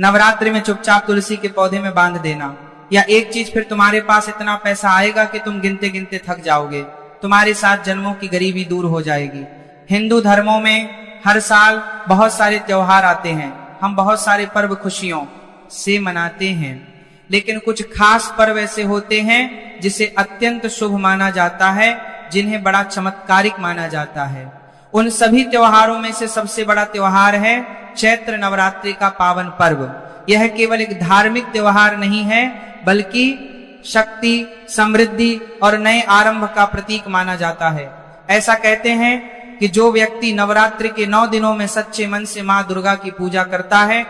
नवरात्रि में चुपचाप तुलसी के पौधे में बांध देना। या एक चीज, फिर तुम्हारे पास इतना पैसा आएगा कि तुम गिनते गिनते थक जाओगे, तुम्हारे साथ जन्मों की गरीबी दूर हो जाएगी। हिंदू धर्मों में हर साल बहुत सारे त्योहार आते हैं, हम बहुत सारे पर्व खुशियों से मनाते हैं, लेकिन कुछ खास पर्व ऐसे होते हैं जिसे अत्यंत शुभ माना जाता है, जिन्हें बड़ा चमत्कारिक माना जाता है। उन सभी त्योहारों में से सबसे बड़ा त्योहार है चैत्र नवरात्रि का पावन पर्व। यह केवल एक धार्मिक त्योहार नहीं है, बल्कि शक्ति, समृद्धि और नए आरंभ का प्रतीक माना जाता है। ऐसा कहते हैं कि जो व्यक्ति नवरात्रि के 9 दिनों में सच्चे मन से मां दुर्गा की पूजा करता है,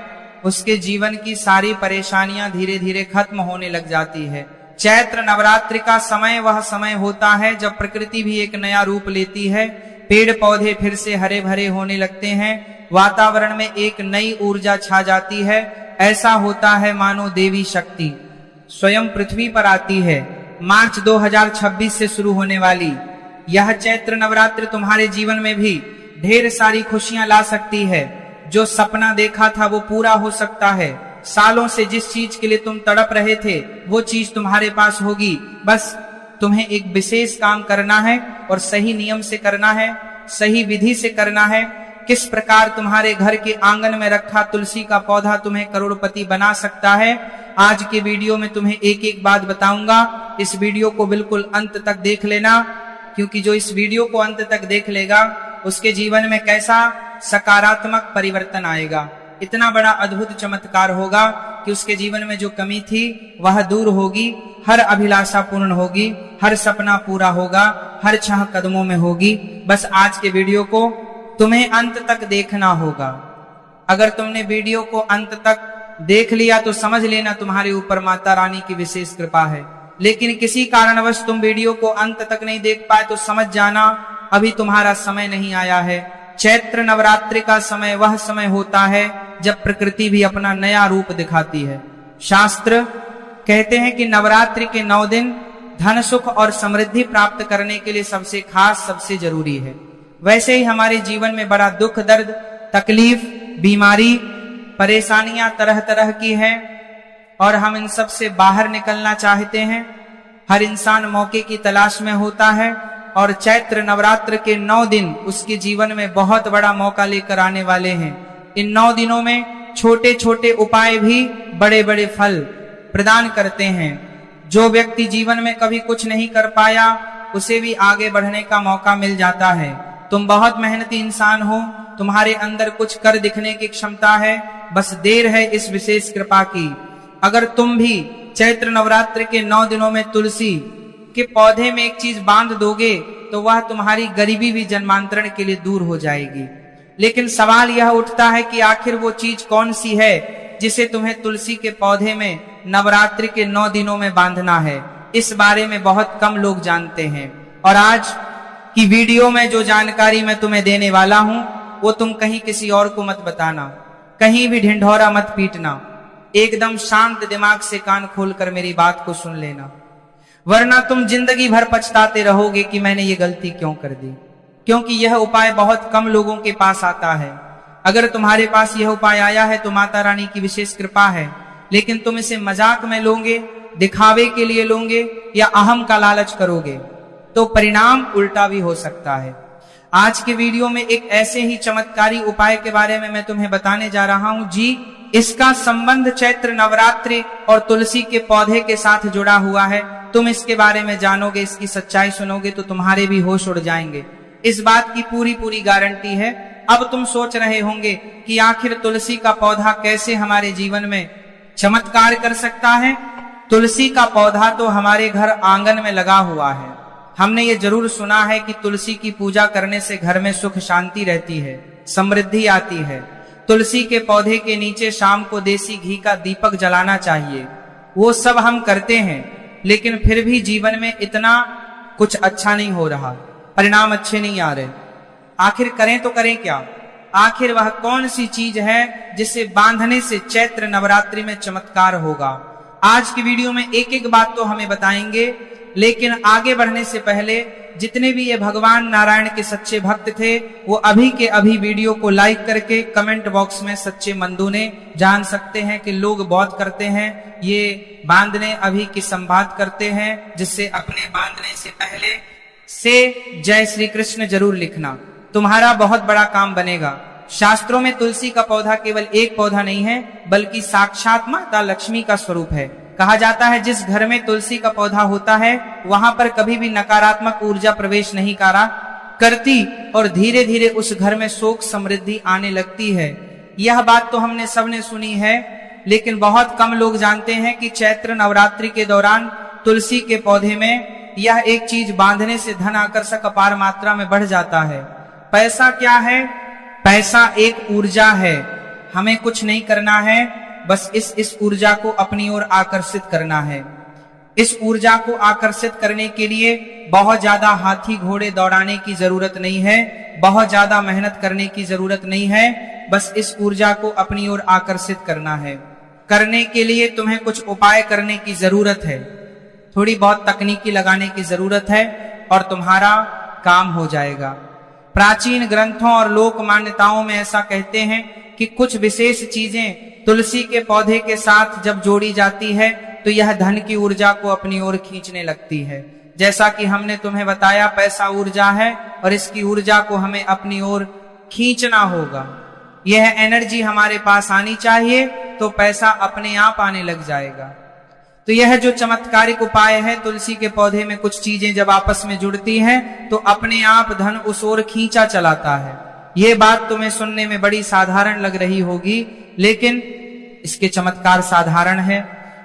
उसके जीवन की सारी परेशानियां धीरे धीरे खत्म होने लग जाती है। चैत्र नवरात्रि का समय वह समय होता है जब प्रकृति भी एक नया रूप लेती है, पेड़ पौधे फिर से हरे भरे होने लगते हैं, वातावरण में एक नई ऊर्जा छा जाती है। ऐसा होता है मानो देवी शक्ति स्वयं पृथ्वी पर आती है। मार्च 2026 से शुरू होने वाली यह चैत्र नवरात्रि तुम्हारे जीवन में भी ढेर सारी खुशियां ला सकती है। जो सपना देखा था वो पूरा हो सकता है। सालों से जिस चीज के लिए तुम तड़प रहे थे वो चीज तुम्हारे पास होगी। बस तुम्हें एक विशेष काम करना है और सही नियम से करना है, सही विधि से करना है। किस प्रकार तुम्हारे घर के आंगन में रखा तुलसी का पौधा तुम्हें करोड़पति बना सकता है, आज के वीडियो में तुम्हें एक एक बात बताऊंगा। इस वीडियो को बिल्कुल अंत तक देख लेना, क्योंकि जो इस वीडियो को अंत तक देख लेगा उसके जीवन में कैसा सकारात्मक परिवर्तन आएगा। इतना बड़ा अद्भुत चमत्कार होगा कि उसके जीवन में जो कमी थी वह दूर होगी, हर अभिलाषा पूर्ण होगी, हर सपना पूरा होगा, हर चाह कदमों में होगी। बस आज के वीडियो को तुम्हें अंत तक देखना होगा। अगर तुमने वीडियो को अंत तक देख लिया तो समझ लेना तुम्हारे ऊपर माता रानी की विशेष कृपा है। लेकिन किसी कारणवश तुम वीडियो को अंत तक नहीं देख पाए तो समझ जाना अभी तुम्हारा समय नहीं आया है। चैत्र नवरात्रि का समय वह समय होता है जब प्रकृति भी अपना नया रूप दिखाती है। शास्त्र कहते हैं कि नवरात्रि के 9 दिन धन सुख और समृद्धि प्राप्त करने के लिए सबसे खास, सबसे जरूरी है। वैसे ही हमारे जीवन में बड़ा दुख, दर्द, तकलीफ, बीमारी, परेशानियां तरह तरह की हैं और हम इन सब से बाहर निकलना चाहते हैं। हर इंसान मौके की तलाश में होता है और चैत्र नवरात्र के 9 दिन उसके जीवन में बहुत बड़ा मौका लेकर आने वाले हैं। इन 9 दिनों में छोटे छोटे उपाय भी बड़े बड़े फल प्रदान करते हैं। जो व्यक्ति जीवन में कभी कुछ नहीं कर पाया उसे भी आगे बढ़ने का मौका मिल जाता है। तुम बहुत मेहनती इंसान हो, तुम्हारे अंदर कुछ कर दिखने की क्षमता है, बस देर है इस विशेष कृपा की। अगर तुम भी चैत्र नवरात्र के 9 दिनों में तुलसी के पौधे में एक चीज बांध दोगे तो वह तुम्हारी गरीबी भी जन्मांतरण के लिए दूर हो जाएगी। लेकिन सवाल यह उठता है कि आखिर वो चीज कौन सी है जिसे तुम्हें तुलसी के पौधे में नवरात्रि के 9 दिनों में बांधना है। इस बारे में बहुत कम लोग जानते हैं और आज की वीडियो में जो जानकारी मैं तुम्हें देने वाला हूं वो तुम कहीं किसी और को मत बताना, कहीं भी ढिंढोरा मत पीटना। एकदम शांत दिमाग से कान खोलकर मेरी बात को सुन लेना, वरना तुम जिंदगी भर पछताते रहोगे कि मैंने ये गलती क्यों कर दी। क्योंकि यह उपाय बहुत कम लोगों के पास आता है। अगर तुम्हारे पास यह उपाय आया है तो माता रानी की विशेष कृपा है, लेकिन तुम इसे मजाक में लोगे, दिखावे के लिए लोगे या अहम का लालच करोगे तो परिणाम उल्टा भी हो सकता है। आज के वीडियो में एक ऐसे ही चमत्कारी उपाय के बारे में मैं तुम्हें बताने जा रहा हूं। जी, इसका संबंध चैत्र नवरात्रि और तुलसी के पौधे के साथ जुड़ा हुआ है। तुम इसके बारे में जानोगे, इसकी सच्चाई सुनोगे तो तुम्हारे भी होश उड़ जाएंगे। इस बात की पूरी गारंटी है। अब तुम सोच रहे होंगे कि आखिर तुलसी का पौधा कैसे हमारे जीवन में चमत्कार कर सकता है। तुलसी का पौधा तो हमारे घर आंगन में लगा हुआ है। हमने ये जरूर सुना है कि तुलसी की पूजा करने से घर में सुख शांति रहती है, समृद्धि आती है। तुलसी के पौधे के नीचे शाम को देसी घी का दीपक जलाना चाहिए। वो सब हम करते हैं, लेकिन फिर भी जीवन में इतना कुछ अच्छा नहीं हो रहा, परिणाम अच्छे नहीं आ रहे। आखिर करें तो करें क्या? आखिर वह कौन सी चीज है जिसे बांधने से चैत्र नवरात्रि में चमत्कार होगा? आज की वीडियो में एक एक बात तो हमें बताएंगे, लेकिन आगे बढ़ने से पहले जितने भी ये भगवान नारायण के सच्चे भक्त थे वो अभी के अभी वीडियो को लाइक करके कमेंट बॉक्स में सच्चे मंदुने जान सकते हैं कि लोग बहुत करते हैं ये बांधने अभी की संवाद करते हैं, जिससे अपने बांधने से पहले से जय श्री कृष्ण जरूर लिखना, तुम्हारा बहुत बड़ा काम बनेगा। शास्त्रों में तुलसी का पौधा केवल एक पौधा नहीं है बल्कि साक्षात माता लक्ष्मी का स्वरूप है। कहा जाता है जिस घर में तुलसी का पौधा होता है वहां पर कभी भी नकारात्मक ऊर्जा प्रवेश नहीं करती और धीरे धीरे उस घर में सुख समृद्धि आने लगती है। यह बात तो हमने सबने सुनी है, लेकिन बहुत कम लोग जानते हैं कि चैत्र नवरात्रि के दौरान तुलसी के पौधे में यह एक चीज बांधने से धन आकर्षक अपार मात्रा में बढ़ जाता है। पैसा क्या है? पैसा एक ऊर्जा है, हमें कुछ नहीं करना है, बस इस ऊर्जा को अपनी ओर आकर्षित करना है। इस ऊर्जा को आकर्षित करने के लिए बहुत ज्यादा हाथी घोड़े दौड़ाने की जरूरत नहीं है, बहुत ज्यादा मेहनत करने की जरूरत नहीं है, बस इस ऊर्जा को अपनी ओर आकर्षित करना है। करने के लिए तुम्हें कुछ उपाय करने की जरूरत है, थोड़ी बहुत तकनीकी लगाने की जरूरत है और तुम्हारा काम हो जाएगा। प्राचीन ग्रंथों और लोक मान्यताओं में ऐसा कहते हैं कि कुछ विशेष चीजें तुलसी के पौधे के साथ जब जोड़ी जाती है तो यह धन की ऊर्जा को अपनी ओर खींचने लगती है। जैसा कि हमने तुम्हें बताया पैसा ऊर्जा है और इसकी ऊर्जा को हमें अपनी ओर खींचना होगा। यह एनर्जी हमारे पास आनी चाहिए तो पैसा अपने आप आने लग जाएगा। तो यह जो चमत्कारिक उपाय है, तुलसी के पौधे में कुछ चीजें जब आपस में जुड़ती हैं तो अपने आप धन उस ओर खींचा चलाता है। ये बात तुम्हें सुनने में बड़ी साधारण लग रही होगी, लेकिन इसके चमत्कार साधारण है।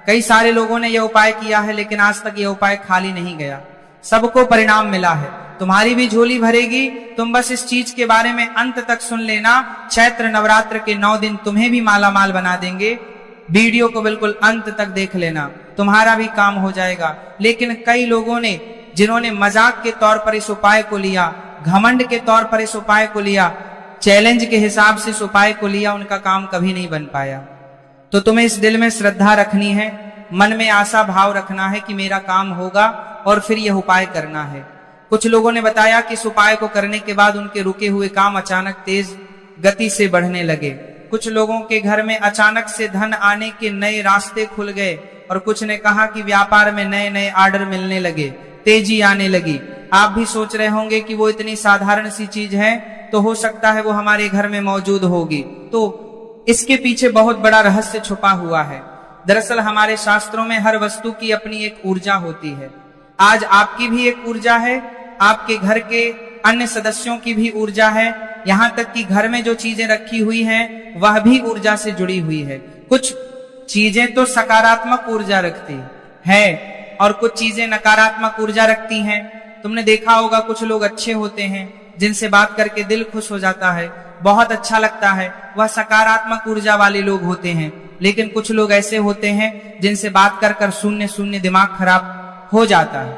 कई सारे लोगों ने यह उपाय किया है लेकिन आज तक यह उपाय खाली नहीं गया, सबको परिणाम मिला है। तुम्हारी भी झोली भरेगी, तुम बस इस चीज के बारे में अंत तक सुन लेना। चैत्र नवरात्र के 9 दिन तुम्हें भी माला माल बना देंगे। वीडियो को बिल्कुल अंत तक देख लेना, तुम्हारा भी काम हो जाएगा। लेकिन कई लोगों ने जिन्होंने मजाक के तौर पर इस उपाय को लिया, घमंड के तौर पर इस उपाय को लिया, चैलेंज के हिसाब से इस उपाय को लिया, उनका काम कभी नहीं बन पाया। तो तुम्हें इस दिल में श्रद्धा रखनी है, मन में आशा भाव रखना है कि मेरा काम होगा और फिर यह उपाय करना है। कुछ लोगों ने बताया कि इस उपाय को करने के बाद उनके रुके हुए काम अचानक तेज गति से बढ़ने लगे। कुछ लोगों के घर में अचानक से धन आने के नए रास्ते खुल गए और कुछ ने कहा कि व्यापार में नए नए ऑर्डर मिलने लगे, तेजी आने लगी। आप भी सोच रहे होंगे कि वो इतनी साधारण सी चीज है तो हो सकता है वो हमारे घर में मौजूद होगी। तो इसके पीछे बहुत बड़ा रहस्य छुपा हुआ है। दरअसल हमारे शास्त्रों में हर वस्तु की अपनी एक ऊर्जा होती है। आज आपकी भी एक ऊर्जा है, आपके घर के अन्य सदस्यों की भी ऊर्जा है, यहाँ तक कि घर में जो चीजें रखी हुई हैं वह भी ऊर्जा से जुड़ी हुई है। कुछ चीजें तो सकारात्मक ऊर्जा रखती है और कुछ चीजें नकारात्मक ऊर्जा रखती हैं। तुमने देखा होगा कुछ लोग अच्छे होते हैं जिनसे बात करके दिल खुश हो जाता है, बहुत अच्छा लगता है, वह सकारात्मक ऊर्जा वाले लोग होते हैं। लेकिन कुछ लोग ऐसे होते हैं जिनसे बात कर कर शून्य शून्य दिमाग खराब हो जाता है,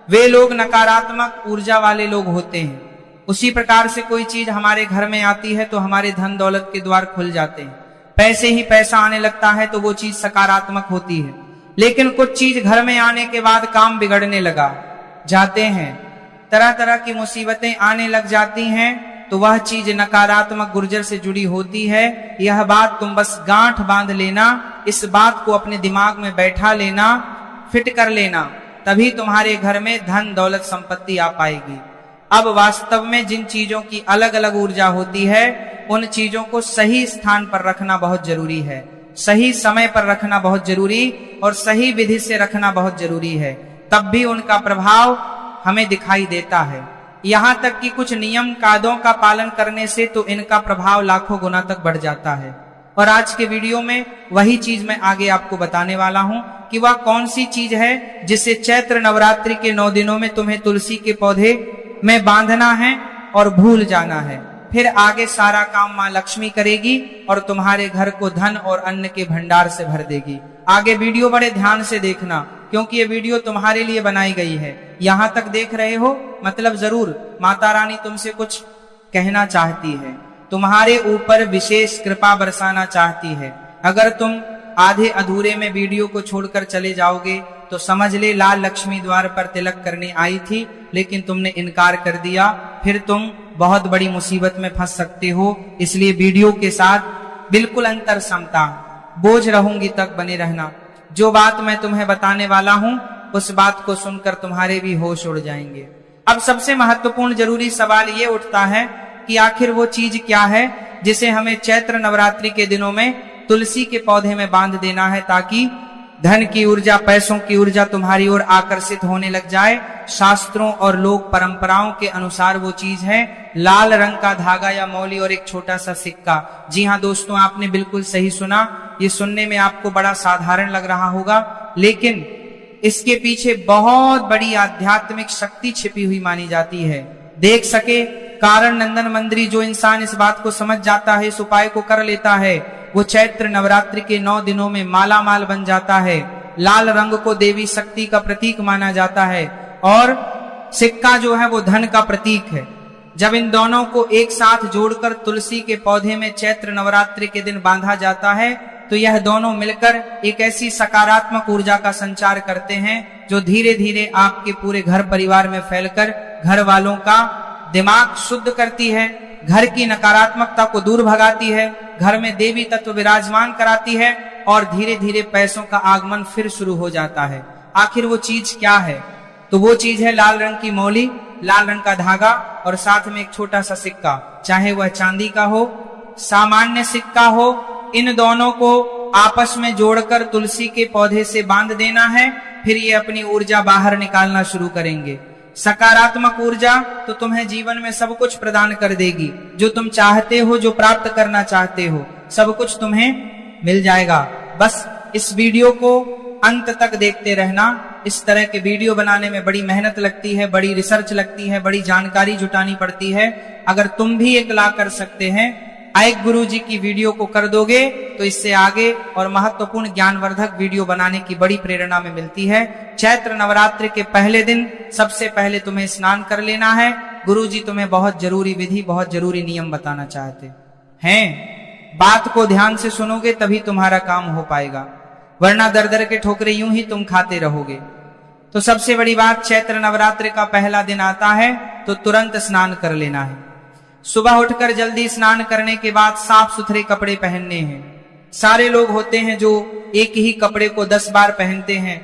वे लोग नकारात्मक ऊर्जा वाले लोग होते हैं। उसी प्रकार से कोई चीज हमारे घर में आती है तो हमारे धन दौलत के द्वार खुल जाते हैं, पैसे ही पैसा आने लगता है तो वो चीज सकारात्मक होती है। लेकिन कुछ चीज घर में आने के बाद काम बिगड़ने लगा जाते हैं, तरह तरह की मुसीबतें आने लग जाती हैं, तो वह चीज नकारात्मक गुर्जर से जुड़ी होती है। यह बात तुम बस गांठ बांध लेना, इस बात को अपने दिमाग में बैठा लेना, फिट कर लेना, तभी तुम्हारे घर में धन दौलत संपत्ति आ पाएगी। अब वास्तव में जिन चीजों की अलग अलग ऊर्जा होती है उन चीजों को सही स्थान पर रखना बहुत जरूरी है, सही समय पर रखना बहुत जरूरी और सही विधि से रखना बहुत जरूरी है, तब भी उनका प्रभाव हमें दिखाई देता है। यहाँ तक कि कुछ नियम कायदों का पालन करने से तो इनका प्रभाव लाखों गुना तक बढ़ जाता है। और आज के वीडियो में वही चीज मैं आगे आपको बताने वाला हूँ कि वह कौन सी चीज है जिसे चैत्र नवरात्रि के 9 दिनों में तुम्हें तुलसी के पौधे में बांधना है और भूल जाना है। फिर आगे सारा काम माँ लक्ष्मी करेगी और तुम्हारे घर को धन और अन्न के भंडार से भर देगी। आगे वीडियो बड़े ध्यान से देखना क्योंकि ये वीडियो तुम्हारे लिए बनाई गई है। यहाँ तक देख रहे हो मतलब जरूर माता रानी तुमसे कुछ कहना चाहती है, तुम्हारे ऊपर विशेष कृपा बरसाना चाहती है। अगर तुम आधे अधूरे में वीडियो को छोड़कर चले जाओगे तो समझ ले लाल लक्ष्मी द्वार पर तिलक करने आई थी, लेकिन तुमने इनकार कर दिया, फिर तुम बहुत बड़ी मुसीबत में फंस सकते हो। इसलिए वीडियो के साथ बिल्कुल अंतर समता, बोझ रहूंगी तक बने रहना। जो बात मैं तुम्हें बताने वाला हूं उस बात को सुनकर तुम्हारे भी होश उड़ जाएंगे। अब सबसे महत्वपूर्ण जरूरी सवाल ये उठता है कि आखिर वो चीज क्या है जिसे हमें चैत्र नवरात्रि के दिनों में तुलसी के पौधे में बांध देना है, ताकि धन की ऊर्जा, पैसों की ऊर्जा तुम्हारी ओर आकर्षित होने लग जाए। शास्त्रों और लोक परंपराओं के अनुसार वो चीज है लाल रंग का धागा या मौली और एक छोटा सा सिक्का। जी हाँ दोस्तों, आपने बिल्कुल सही सुना। ये सुनने में आपको बड़ा साधारण लग रहा होगा, लेकिन इसके पीछे बहुत बड़ी आध्यात्मिक शक्ति छिपी हुई मानी जाती है। देख सके कारण नंदन मंदिरी, जो इंसान इस बात को समझ जाता है, इस उपाय को कर लेता है, वो चैत्र नवरात्रि के 9 दिनों में माला माल बन जाता है। लाल रंग को देवी शक्ति का प्रतीक माना जाता है और सिक्का जो है वो धन का प्रतीक है। जब इन दोनों को एक साथ जोड़कर तुलसी के पौधे में चैत्र नवरात्रि के दिन बांधा जाता है, तो यह दोनों मिलकर एक ऐसी सकारात्मक ऊर्जा का संचार करते हैं जो धीरे धीरे आपके पूरे घर परिवार में फैलकर घर वालों का दिमाग शुद्ध करती है, घर की नकारात्मकता को दूर भगाती है, घर में देवी तत्व विराजमान कराती है और धीरे धीरे पैसों का आगमन फिर शुरू हो जाता है। आखिर वो चीज क्या है? तो वो चीज है लाल रंग की मौली, लाल रंग का धागा और साथ में एक छोटा सा सिक्का, चाहे वह चांदी का हो, सामान्य सिक्का हो। इन दोनों को आपस में जोड़कर तुलसी के पौधे से बांध देना है। फिर ये अपनी ऊर्जा बाहर निकालना शुरू करेंगे। सकारात्मक ऊर्जा तो तुम्हें जीवन में सब कुछ प्रदान कर देगी। जो तुम चाहते हो, जो प्राप्त करना चाहते हो, सब कुछ तुम्हें मिल जाएगा। बस इस वीडियो को अंत तक देखते रहना। इस तरह के वीडियो बनाने में बड़ी मेहनत लगती है, बड़ी रिसर्च लगती है, बड़ी जानकारी जुटानी पड़ती है। अगर तुम भी एक ला कर सकते हैं, आयक गुरु जी की वीडियो को कर दोगे, तो इससे आगे और महत्वपूर्ण ज्ञानवर्धक वीडियो बनाने की बड़ी प्रेरणा में मिलती है। चैत्र नवरात्रि के पहले दिन सबसे पहले तुम्हें स्नान कर लेना है। गुरु जी तुम्हें बहुत जरूरी विधि, बहुत जरूरी नियम बताना चाहते हैं। बात को ध्यान से सुनोगे तभी तुम्हारा काम हो पाएगा, वरना दर दर के ठोकरे यूं ही तुम खाते रहोगे। तो सबसे बड़ी बात, चैत्र नवरात्रि का पहला दिन आता है तो तुरंत स्नान कर लेना है। सुबह उठकर जल्दी स्नान करने के बाद साफ सुथरे कपड़े पहनने हैं। सारे लोग होते हैं जो एक ही कपड़े को 10 बार पहनते हैं,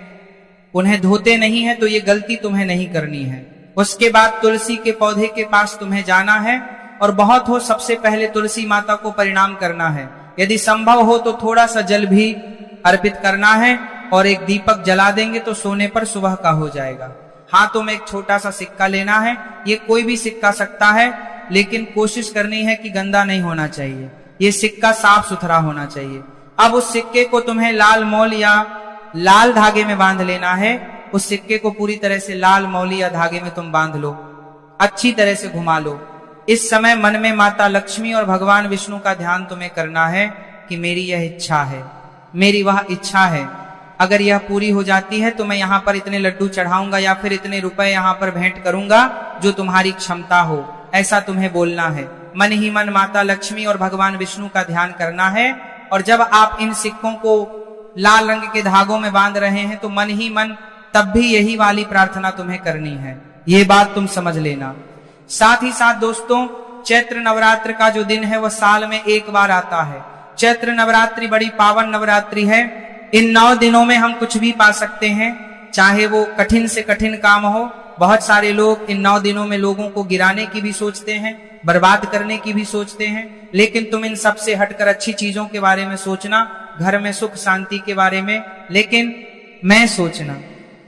उन्हें धोते नहीं है, तो ये गलती तुम्हें नहीं करनी है। उसके बाद तुलसी के पौधे के पास तुम्हें जाना है और बहुत हो सबसे पहले तुलसी माता को प्रणाम करना है। यदि संभव हो तो थोड़ा सा जल भी अर्पित करना है और एक दीपक जला देंगे तो सोने पर सुबह का हो जाएगा। हाथों में एक छोटा सा सिक्का लेना है। ये कोई भी सिक्का सकता है, लेकिन कोशिश करनी है कि गंदा नहीं होना चाहिए। ये सिक्का साफ सुथरा होना चाहिए। अब उस सिक्के को तुम्हें लाल मौल या लाल धागे में बांध लेना है। उस सिक्के को पूरी तरह से लाल मौली या धागे में तुम बांध लो, अच्छी तरह से घुमा लो। इस समय मन में माता लक्ष्मी और भगवान विष्णु का ध्यान तुम्हें करना है कि मेरी यह इच्छा है, मेरी वह इच्छा है। अगर यह पूरी हो जाती है तो मैं यहाँ पर इतने लड्डू चढ़ाऊंगा या फिर इतने रुपए यहाँ पर भेंट करूंगा, जो तुम्हारी क्षमता हो, ऐसा तुम्हें बोलना है। मन ही मन माता लक्ष्मी और भगवान विष्णु का ध्यान करना है। और जब आप इन सिक्कों को लाल रंग के धागों में बांध रहे हैं तो मन ही मन तब भी यही वाली प्रार्थना तुम्हें करनी है। ये बात तुम समझ लेना। साथ ही साथ दोस्तों, चैत्र नवरात्र का जो दिन है वह साल में एक बार आता है। चैत्र नवरात्रि बड़ी पावन नवरात्रि है। इन 9 दिनों में हम कुछ भी पा सकते हैं, चाहे वो कठिन से कठिन काम हो। बहुत सारे लोग इन 9 दिनों में लोगों को गिराने की भी सोचते हैं, बर्बाद करने की भी सोचते हैं, लेकिन तुम इन सब से हटकर अच्छी चीजों के बारे में सोचना, घर में सुख शांति के बारे में। लेकिन मैं सोचना,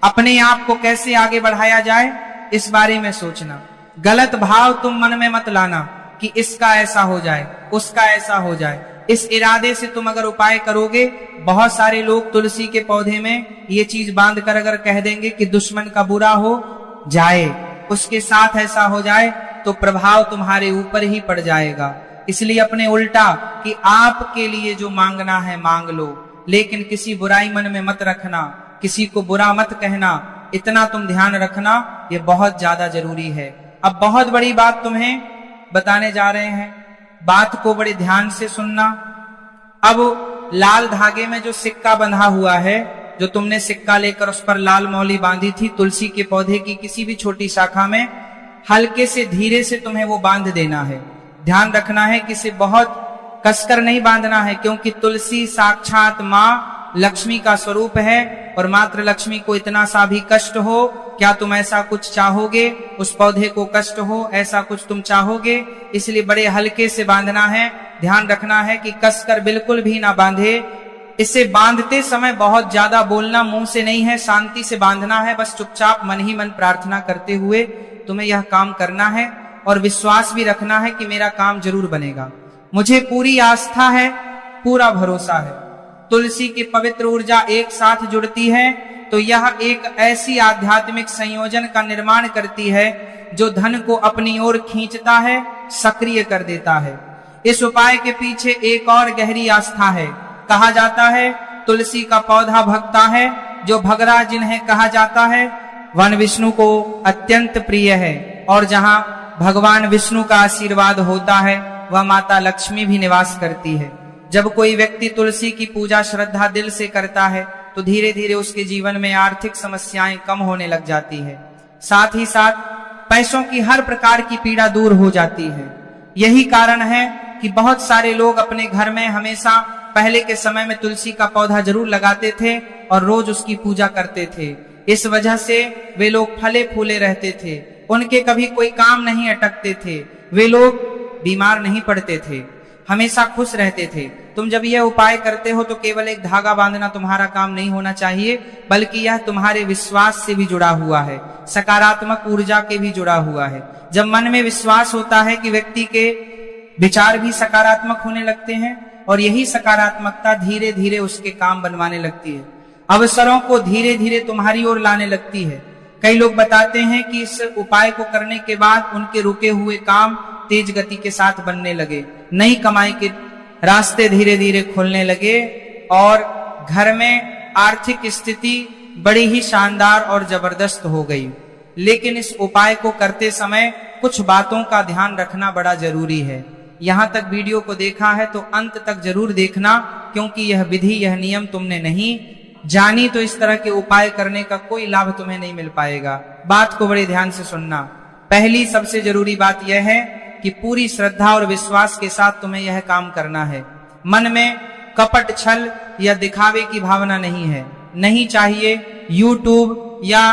अपने आप को कैसे आगे बढ़ाया जाए इस बारे में सोचना। गलत भाव तुम मन में मत लाना कि इसका ऐसा हो जाए, उसका ऐसा हो जाए। इस इरादे से तुम अगर उपाय करोगे, बहुत सारे लोग तुलसी के पौधे में ये चीज बांध कर अगर कह देंगे कि दुश्मन का बुरा हो जाए, उसके साथ ऐसा हो जाए, तो प्रभाव तुम्हारे ऊपर ही पड़ जाएगा। इसलिए अपने उल्टा कि आपके लिए जो मांगना है मांग लो, लेकिन किसी बुराई मन में मत रखना, किसी को बुरा मत कहना। इतना तुम ध्यान रखना, ये बहुत ज्यादा जरूरी है। अब बहुत बड़ी बात तुम्हें बताने जा रहे हैं, बात को बड़े ध्यान से सुनना। अब लाल धागे में जो सिक्का बंधा हुआ है जो तुमने सिक्का लेकर उस पर लाल मौली बांधी थी, तुलसी के पौधे की किसी भी छोटी शाखा में हल्के से धीरे से तुम्हें वो बांध देना है। ध्यान रखना है कि इसे बहुत कसकर नहीं बांधना है, क्योंकि तुलसी साक्षात माँ लक्ष्मी का स्वरूप है और मात्र लक्ष्मी को इतना सा भी कष्ट हो, क्या तुम ऐसा कुछ चाहोगे? उस पौधे को कष्ट हो, ऐसा कुछ तुम चाहोगे? इसलिए बड़े हल्के से बांधना है। ध्यान रखना है कि कसकर बिल्कुल भी ना बांधे। इसे बांधते समय बहुत ज्यादा बोलना मुंह से नहीं है, शांति से बांधना है। बस चुपचाप मन ही मन प्रार्थना करते हुए तुम्हें यह काम करना है और विश्वास भी रखना है कि मेरा काम जरूर बनेगा। मुझे पूरी आस्था है, पूरा भरोसा है। तुलसी की पवित्र ऊर्जा एक साथ जुड़ती है तो यह एक ऐसी आध्यात्मिक संयोजन का निर्माण करती है जो धन को अपनी ओर खींचता है, सक्रिय कर देता है। इस उपाय के पीछे एक और गहरी आस्था है। कहा जाता है तुलसी का पौधा भगता है, जो भगरा जिन्हें कहा जाता है वन विष्णु को अत्यंत प्रिय है, और जहां भगवान विष्णु का आशीर्वाद होता है वह माता लक्ष्मी भी निवास करती है। जब कोई व्यक्ति तुलसी की पूजा श्रद्धा दिल से करता है तो धीरे धीरे उसके जीवन में आर्थिक समस्याएं कम होने लग जाती है। साथ ही साथ पैसों की हर प्रकार की पीड़ा दूर हो जाती है। यही कारण है कि बहुत सारे लोग अपने घर में हमेशा पहले के समय में तुलसी का पौधा जरूर लगाते थे और रोज उसकी पूजा करते थे। इस वजह से वे लोग फले फूले रहते थे, उनके कभी कोई काम नहीं अटकते थे, वे लोग बीमार नहीं पड़ते थे, हमेशा खुश रहते थे। तुम जब यह उपाय करते हो तो केवल एक धागा बांधना तुम्हारा काम नहीं होना चाहिए, बल्कि यह तुम्हारे विश्वास से भी जुड़ा हुआ है, सकारात्मक ऊर्जा के भी जुड़ा हुआ है। जब मन में विश्वास होता है कि व्यक्ति के विचार भी सकारात्मक होने लगते हैं और यही सकारात्मकता धीरे धीरे उसके काम बनवाने लगती है, अवसरों को धीरे धीरे तुम्हारी ओर लाने लगती है। कई लोग बताते हैं कि इस उपाय को करने के बाद उनके रुके हुए काम तेज गति के साथ बनने लगे, नई कमाई के रास्ते धीरे धीरे खुलने लगे और घर में आर्थिक स्थिति बड़ी ही शानदार और जबरदस्त हो गई। लेकिन इस उपाय को करते समय कुछ बातों का ध्यान रखना बड़ा जरूरी है। यहाँ तक वीडियो को देखा है तो अंत तक जरूर देखना, क्योंकि यह विधि, यह नियम तुमने नहीं जानी तो इस तरह के उपाय करने का कोई लाभ तुम्हें नहीं मिल पाएगा। बात को बड़े ध्यान से सुनना। पहली सबसे जरूरी बात यह है कि पूरी श्रद्धा और विश्वास के साथ तुम्हें यह काम करना है। मन में कपट, छल या दिखावे की भावना नहीं है, नहीं चाहिए। YouTube या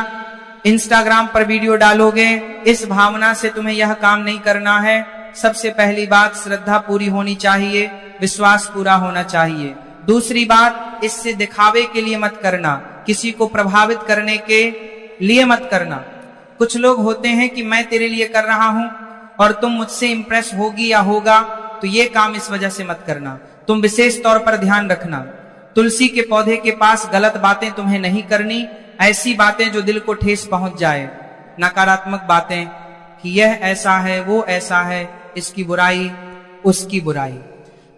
Instagram पर वीडियो डालोगे, इस भावना से तुम्हें यह काम नहीं करना है। सबसे पहली बात, श्रद्धा पूरी होनी चाहिए, विश्वास पूरा होना चाहिए। दूसरी बात, इससे दिखावे के लिए मत करना, किसी को प्रभावित करने के लिए मत करना। कुछ लोग होते हैं कि मैं तेरे लिए कर रहा हूं और तुम मुझसे इंप्रेस होगी या होगा, तो ये काम इस वजह से मत करना। तुम विशेष तौर पर ध्यान रखना, तुलसी के पौधे के पास गलत बातें तुम्हें नहीं करनी, ऐसी बातें जो दिल को ठेस पहुंच जाए, नकारात्मक बातें कि यह ऐसा है, वो ऐसा है, इसकी बुराई, उसकी बुराई।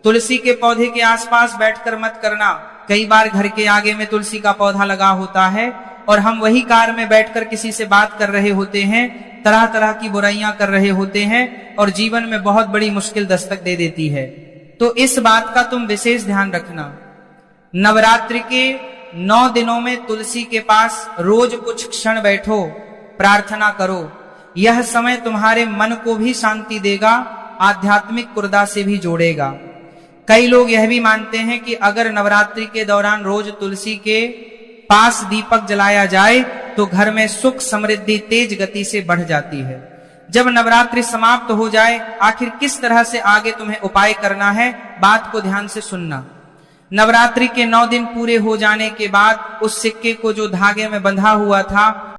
तुलसी के पौधे के आसपास बैठकर मत करना। कई बार घर के आगे में तुलसी का पौधा लगा होता है और हम वही कार में बैठकर किसी से बात कर रहे होते हैं, तरह तरह की बुराइयां कर रहे होते हैं और जीवन में बहुत बड़ी मुश्किल दस्तक दे देती है। तो इस बात का तुम विशेष ध्यान रखना। नवरात्रि के 9 दिनों में तुलसी के पास रोज कुछ क्षण बैठो, प्रार्थना करो। यह समय तुम्हारे मन को भी शांति देगा, आध्यात्मिक ऊर्जा से भी जोड़ेगा। कई लोग यह भी मानते हैं कि अगर नवरात्रि के दौरान रोज तुलसी के पास दीपक जलाया जाए तो घर में सुख समृद्धि तेज गति से बढ़ जाती है। जब नवरात्रि समाप्त हो जाए, आखिर किस तरह से आगे तुम्हें उपाय करना है, बात को ध्यान से सुनना। नवरात्रि के 9 दिन पूरे हो जाने के बाद उस सिक्के को जो धागे में बंधा हुआ था